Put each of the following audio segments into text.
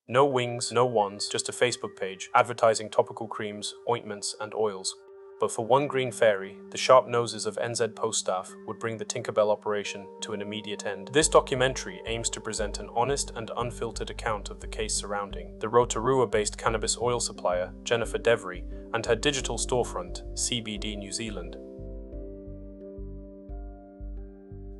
No wings, no wands, just a Facebook page advertising topical creams, ointments, and oils. But for one green fairy, the sharp noses of NZ Post staff would bring the Tinkerbell operation to an immediate end. This documentary aims to present an honest and unfiltered account of the case surrounding the Rotorua-based cannabis oil supplier, Jennifer Devery, and her digital storefront, CBD New Zealand.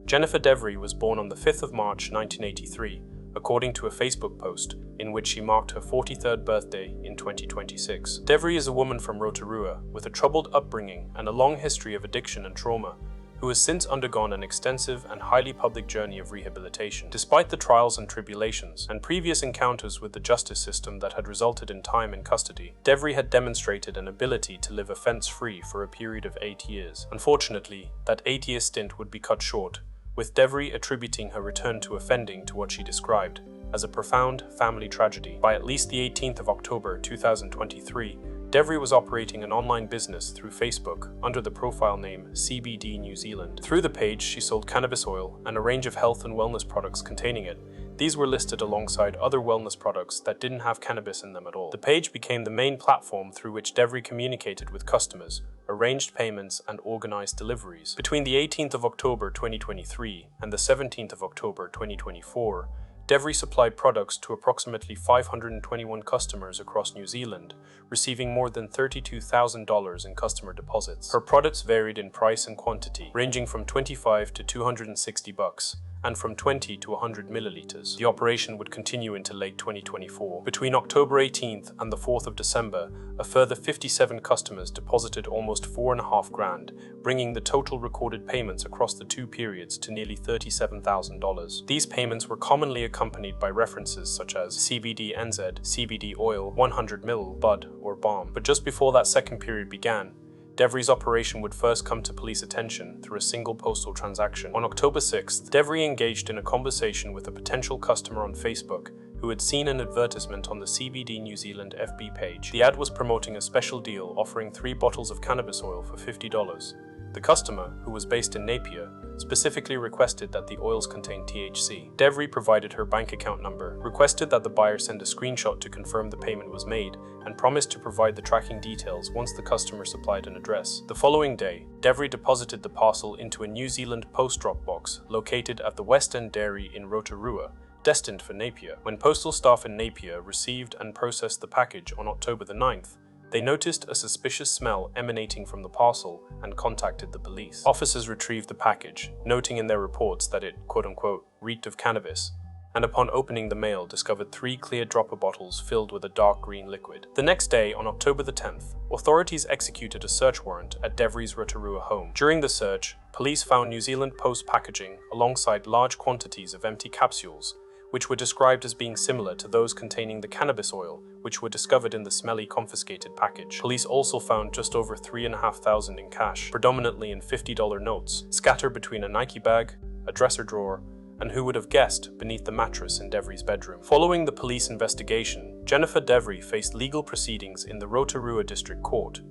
Jennifer Devery was born on the 5th of March 1983, according to a Facebook post in which she marked her 43rd birthday in 2026. Devery is a woman from Rotorua with a troubled upbringing and a long history of addiction and trauma, who has since undergone an extensive and highly public journey of rehabilitation. Despite the trials and tribulations and previous encounters with the justice system that had resulted in time in custody, Devery had demonstrated an ability to live offense-free for a period of 8 years. Unfortunately, that 8-year stint would be cut short, with Devery attributing her return to offending to what she described as a profound family tragedy. By at least the 18th of October 2023, Devery was operating an online business through Facebook under the profile name CBD New Zealand. Through the page, she sold cannabis oil and a range of health and wellness products containing it. These were listed alongside other wellness products that didn't have cannabis in them at all. The page became the main platform through which Devery communicated with customers, arranged payments, and organized deliveries. Between the 18th of October 2023 and the 17th of October 2024, Devery supplied products to approximately 521 customers across New Zealand, receiving more than $32,000 in customer deposits. Her products varied in price and quantity, ranging from $25 to $260, and from 20 to 100 milliliters. The operation would continue into late 2024. Between October 18th and the 4th of December, a further 57 customers deposited almost $4.5 grand, bringing the total recorded payments across the two periods to nearly $37,000. These payments were commonly accompanied by references such as CBD NZ, CBD oil, 100ml, bud, or balm. But just before that second period began, Devery's operation would first come to police attention through a single postal transaction. On October 6th, Devery engaged in a conversation with a potential customer on Facebook who had seen an advertisement on the CBD New Zealand FB page. The ad was promoting a special deal offering 3 bottles of cannabis oil for $50. The customer, who was based in Napier, specifically requested that the oils contain THC. Devery provided her bank account number, requested that the buyer send a screenshot to confirm the payment was made, and promised to provide the tracking details once the customer supplied an address. The following day, Devery deposited the parcel into a New Zealand post drop box located at the West End Dairy in Rotorua, destined for Napier. When postal staff in Napier received and processed the package on October the 9th, they noticed a suspicious smell emanating from the parcel and contacted the police. Officers retrieved the package, noting in their reports that it, quote-unquote, reeked of cannabis, and upon opening the mail discovered 3 clear dropper bottles filled with a dark green liquid. The next day, on October the 10th, authorities executed a search warrant at Devery's Rotorua home. During the search, police found New Zealand Post packaging alongside large quantities of empty capsules, which were described as being similar to those containing the cannabis oil, which were discovered in the Smelly confiscated package. Police also found just over $3,500 in cash, predominantly in $50 notes, scattered between a Nike bag, a dresser drawer, and who would have guessed, beneath the mattress in Devery's bedroom. Following the police investigation, Jennifer Devery faced legal proceedings in the Rotorua District Court.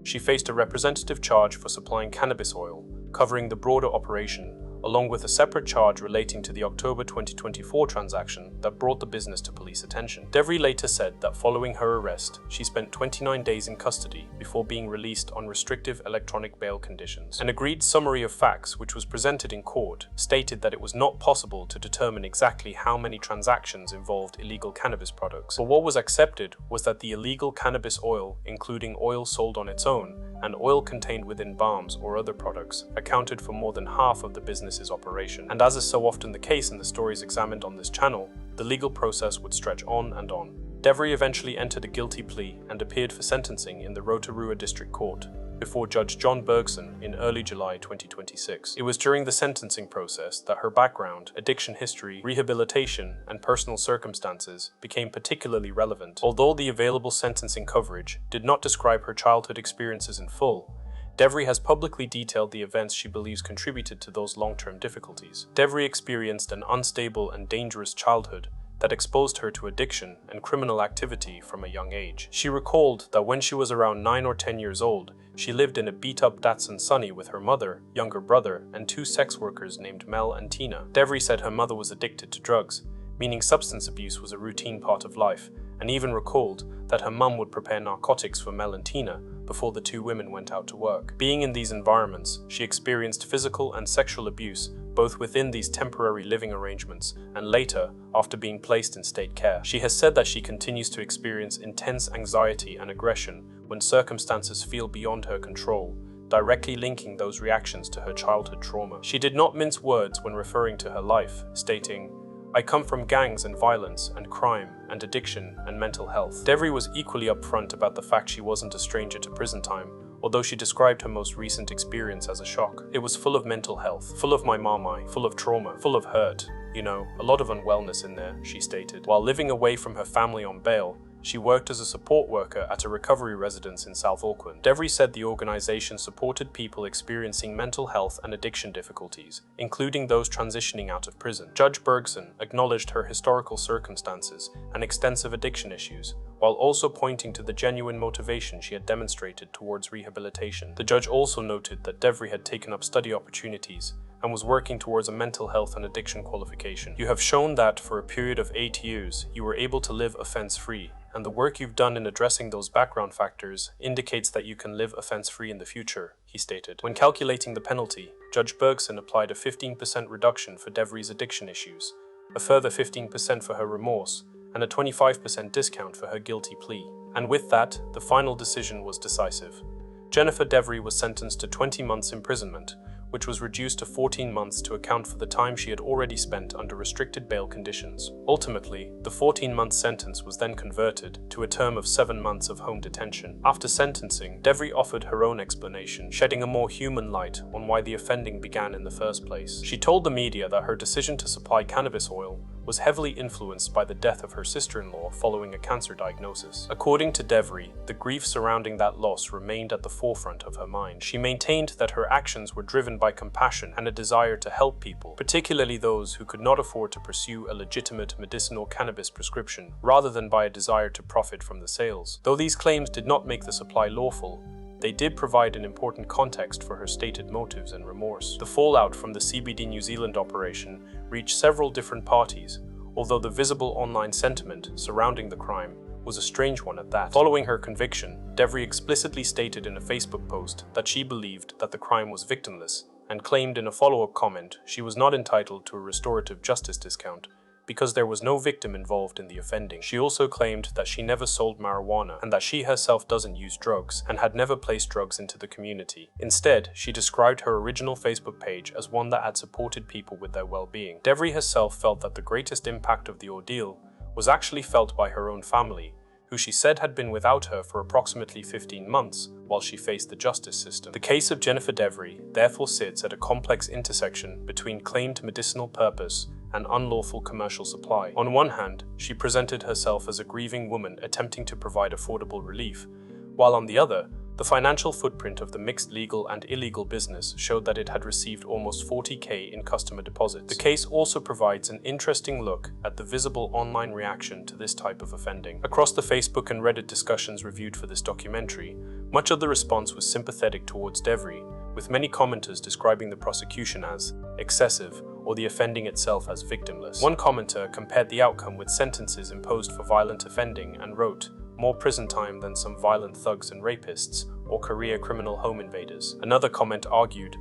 She faced a representative charge for supplying cannabis oil, covering the broader operation, along with a separate charge relating to the October 2024 transaction that brought the business to police attention. Devery later said that following her arrest, she spent 29 days in custody before being released on restrictive electronic bail conditions. An agreed summary of facts, which was presented in court, stated that it was not possible to determine exactly how many transactions involved illegal cannabis products, but what was accepted was that the illegal cannabis oil, including oil sold on its own, and oil contained within balms or other products, accounted for more than half of the business's operation. And as is so often the case in the stories examined on this channel, the legal process would stretch on and on. Devery eventually entered a guilty plea and appeared for sentencing in the Rotorua District Court before Judge John Bergson in early July 2026. It was during the sentencing process that her background, addiction history, rehabilitation, and personal circumstances became particularly relevant. Although the available sentencing coverage did not describe her childhood experiences in full, Devery has publicly detailed the events she believes contributed to those long-term difficulties. Devery experienced an unstable and dangerous childhood that exposed her to addiction and criminal activity from a young age. She recalled that when she was around 9 or 10 years old, she lived in a beat-up Datsun Sunny with her mother, younger brother, and 2 sex workers named Mel and Tina. Devery said her mother was addicted to drugs, meaning substance abuse was a routine part of life, and even recalled that her mum would prepare narcotics for Mel and Tina before the two women went out to work. Being in these environments, she experienced physical and sexual abuse both within these temporary living arrangements and later after being placed in state care. She has said that she continues to experience intense anxiety and aggression when circumstances feel beyond her control, directly linking those reactions to her childhood trauma. She did not mince words when referring to her life, stating, "I come from gangs and violence and crime and addiction and mental health." Devery was equally upfront about the fact she wasn't a stranger to prison time, although she described her most recent experience as a shock. "It was full of mental health, full of my marmite, full of trauma, full of hurt. You know, a lot of unwellness in there," she stated. While living away from her family on bail, she worked as a support worker at a recovery residence in South Auckland. Devery said the organization supported people experiencing mental health and addiction difficulties, including those transitioning out of prison. Judge Bergson acknowledged her historical circumstances and extensive addiction issues, while also pointing to the genuine motivation she had demonstrated towards rehabilitation. The judge also noted that Devery had taken up study opportunities and was working towards a mental health and addiction qualification. "You have shown that for a period of 8 years, you were able to live offense-free, and the work you've done in addressing those background factors indicates that you can live offense-free in the future," he stated. When calculating the penalty, Judge Bergson applied a 15% reduction for Devery's addiction issues, a further 15% for her remorse, and a 25% discount for her guilty plea. And with that, the final decision was decisive. Jennifer Devery was sentenced to 20 months imprisonment, which was reduced to 14 months to account for the time she had already spent under restricted bail conditions. Ultimately, the 14-month sentence was then converted to a term of 7 months of home detention. After sentencing, Devery offered her own explanation, shedding a more human light on why the offending began in the first place. She told the media that her decision to supply cannabis oil was heavily influenced by the death of her sister-in-law following a cancer diagnosis. According to Devery, the grief surrounding that loss remained at the forefront of her mind. She maintained that her actions were driven by compassion and a desire to help people, particularly those who could not afford to pursue a legitimate medicinal cannabis prescription, rather than by a desire to profit from the sales. Though these claims did not make the supply lawful, they did provide an important context for her stated motives and remorse. The fallout from the CBD New Zealand operation reached several different parties, although the visible online sentiment surrounding the crime was a strange one at that. Following her conviction, Devery explicitly stated in a Facebook post that she believed that the crime was victimless, and claimed in a follow-up comment she was not entitled to a restorative justice discount because there was no victim involved in the offending. She also claimed that she never sold marijuana and that she herself doesn't use drugs and had never placed drugs into the community. Instead, she described her original Facebook page as one that had supported people with their well-being. Devery herself felt that the greatest impact of the ordeal was actually felt by her own family, who she said had been without her for approximately 15 months while she faced the justice system. The case of Jennifer Devery therefore sits at a complex intersection between claimed medicinal purpose and unlawful commercial supply. On one hand, she presented herself as a grieving woman attempting to provide affordable relief, while on the other, the financial footprint of the mixed legal and illegal business showed that it had received almost $40,000 in customer deposits. The case also provides an interesting look at the visible online reaction to this type of offending. Across the Facebook and Reddit discussions reviewed for this documentary, much of the response was sympathetic towards Devery, with many commenters describing the prosecution as excessive or the offending itself as victimless. One commenter compared the outcome with sentences imposed for violent offending and wrote, "More prison time than some violent thugs and rapists or career criminal home invaders." Another comment argued,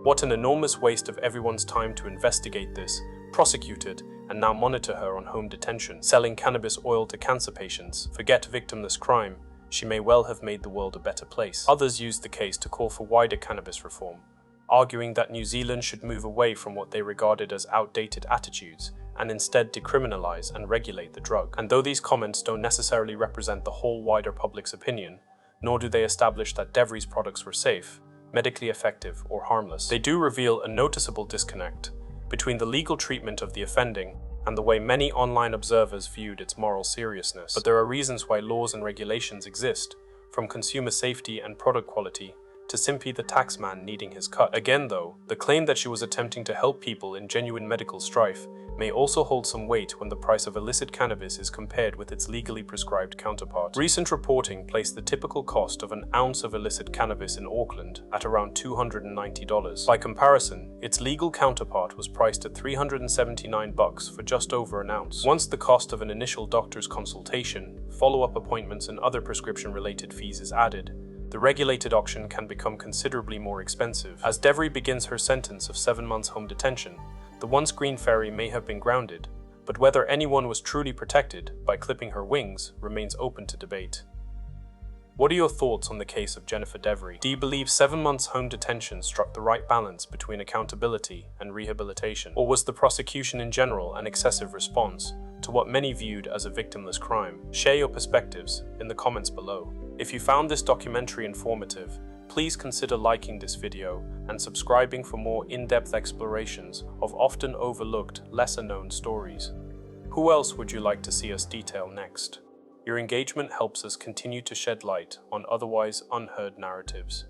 "What an enormous waste of everyone's time to investigate this, prosecute it, and now monitor her on home detention. Selling cannabis oil to cancer patients, forget victimless crime. She may well have made the world a better place." Others used the case to call for wider cannabis reform, arguing that New Zealand should move away from what they regarded as outdated attitudes and instead decriminalize and regulate the drug. And though these comments don't necessarily represent the whole wider public's opinion, nor do they establish that Devery's products were safe, medically effective, or harmless, they do reveal a noticeable disconnect between the legal treatment of the offending and the way many online observers viewed its moral seriousness. But there are reasons why laws and regulations exist, from consumer safety and product quality to simply the taxman needing his cut. Again though, the claim that she was attempting to help people in genuine medical strife may also hold some weight when the price of illicit cannabis is compared with its legally prescribed counterpart. Recent reporting placed the typical cost of an ounce of illicit cannabis in Auckland at around $290. By comparison, its legal counterpart was priced at $379 for just over an ounce. Once the cost of an initial doctor's consultation, follow-up appointments and other prescription-related fees is added, the regulated auction can become considerably more expensive. As Devery begins her sentence of 7 months home detention, the once green fairy may have been grounded, but whether anyone was truly protected by clipping her wings remains open to debate. What are your thoughts on the case of Jennifer Devery? Do you believe 7 months home detention struck the right balance between accountability and rehabilitation? Or was the prosecution in general an excessive response to what many viewed as a victimless crime? Share your perspectives in the comments below. If you found this documentary informative, please consider liking this video and subscribing for more in-depth explorations of often overlooked, lesser-known stories. Who else would you like to see us detail next? Your engagement helps us continue to shed light on otherwise unheard narratives.